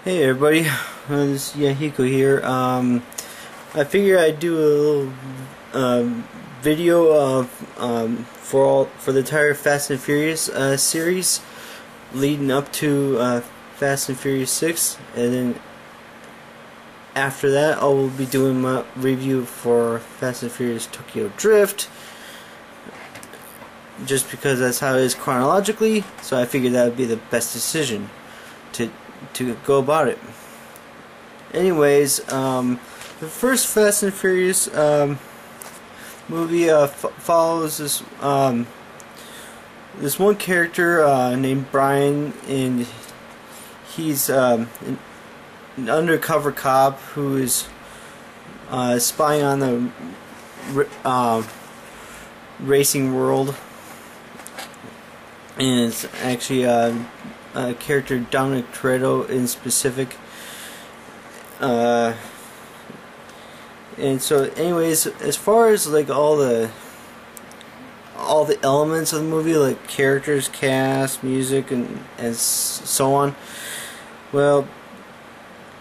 Hey everybody, this is Yahiko here. I figured I'd do a little video of for the entire Fast and Furious series, leading up to Fast and Furious 6, and then after that I will be doing my review for Fast and Furious Tokyo Drift, just because that's how it is chronologically. So I figured that would be the best decision to go about it. Anyways, the first Fast and Furious movie follows this one character named Brian, and he's an undercover cop who is spying on the racing world, and it's actually character Dominic Toretto in specific. And so anyways, as far as like all the elements of the movie, like characters, cast, music, and so on, well,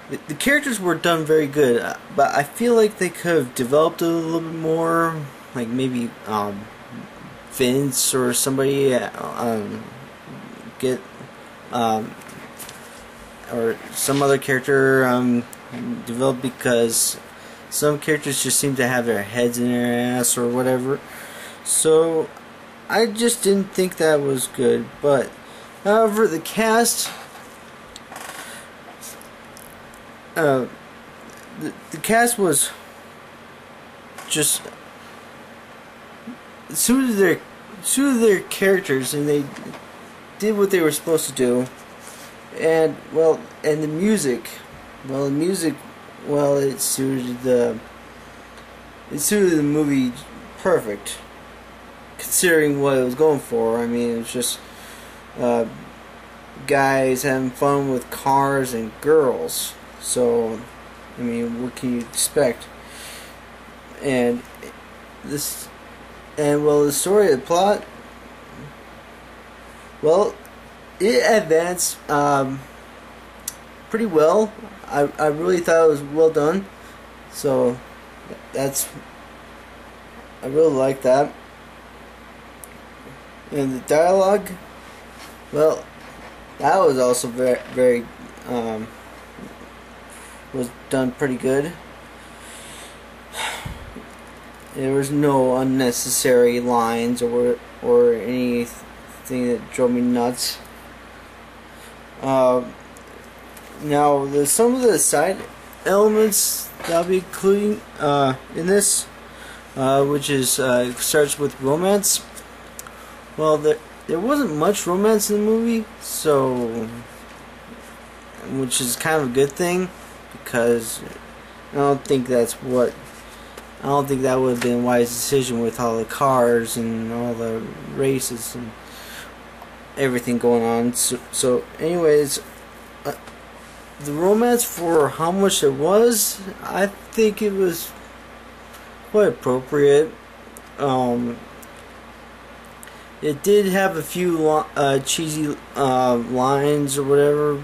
the characters were done very good, but I feel like they could have developed a little bit more, like maybe Vince or somebody or some other character developed, because some characters just seem to have their heads in their ass or whatever. So I just didn't think that was good. But however, the cast, the cast was just suited their characters, and they did what they were supposed to do. And the music, it suited the movie perfect, considering what it was going for. I mean, it was just guys having fun with cars and girls. So, I mean, what can you expect? And the story, the plot, well, it advanced pretty well. I really thought it was well done. So I really like that. And the dialogue, well, that was also very was done pretty good. There was no unnecessary lines or anything that drove me nuts. Now, some of the side elements that I'll be including in this, which is starts with romance. Well, there wasn't much romance in the movie, so, which is kind of a good thing, because I don't think that would have been a wise decision with all the cars and all the races and everything going on. So anyways, the romance, for how much it was, I think it was quite appropriate. It did have a few cheesy lines or whatever,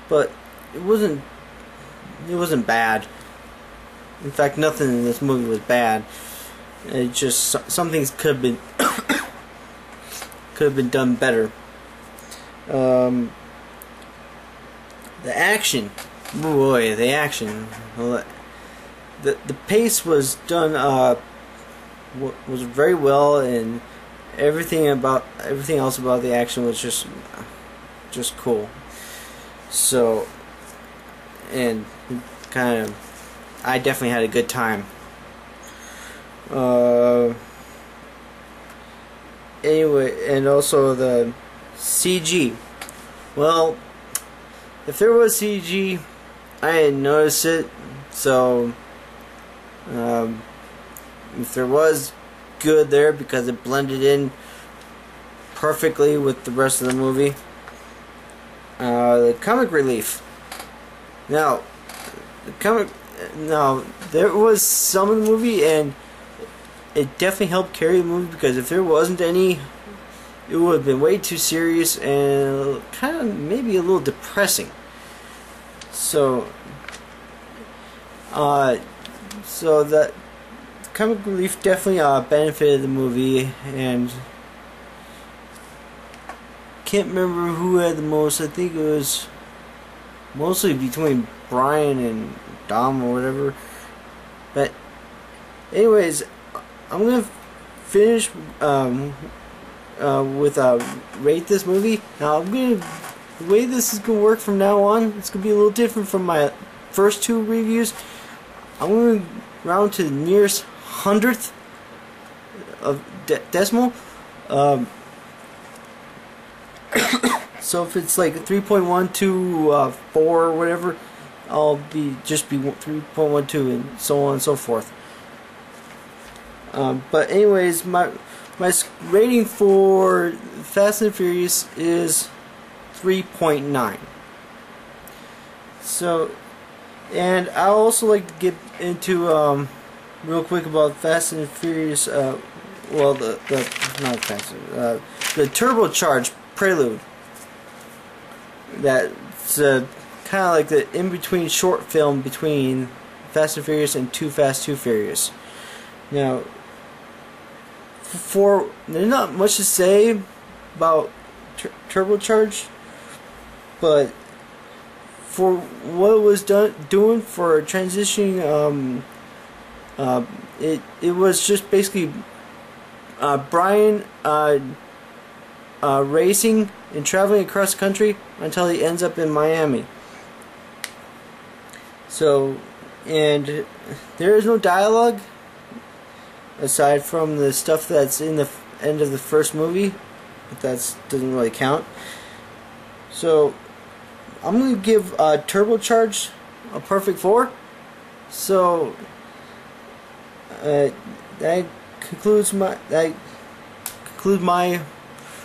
but it wasn't bad. In fact, nothing in this movie was bad. It just, some things could have been done better. The action, boy, the action. Well, the pace was done was very well, and everything else about the action was just cool. So, and kind of, I definitely had a good time. Anyway, and also the CG. Well, if there was CG, I didn't notice it. So, if there was, good there, because it blended in perfectly with the rest of the movie. The comic relief. Now, there was some in the movie, and it definitely helped carry the movie, because if there wasn't any, it would have been way too serious and kind of maybe a little depressing. So, so that comic relief definitely benefited the movie, and can't remember who had the most. I think it was mostly between Brian and Dom or whatever. But anyways, I'm gonna finish with rate this movie. Now the way this is gonna work from now on, it's gonna be a little different from my first two reviews. I'm gonna round to the nearest hundredth of decimal. So if it's like 3.124 or whatever, I'll just be 3.12 and so on and so forth. But anyways, my rating for Fast and Furious is 3.9. So, and I also like to get into real quick about Fast and Furious. Well, the Turbo-Charged Prelude. That's kind of like the in-between short film between Fast and Furious and Too Fast, Too Furious. Now, there's not much to say about Turbocharged, but for what it was doing for transitioning, it was just basically Brian racing and traveling across the country until he ends up in Miami. So, and there is no dialogue aside from the stuff that's in the end of the first movie, but that doesn't really count. So I'm gonna give Turbocharged a perfect 4. So that concludes my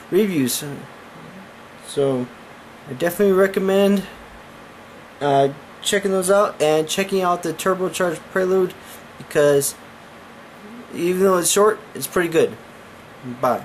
reviews. So I definitely recommend checking those out and checking out the Turbo-Charged Prelude, because even though it's short, it's pretty good. Bye.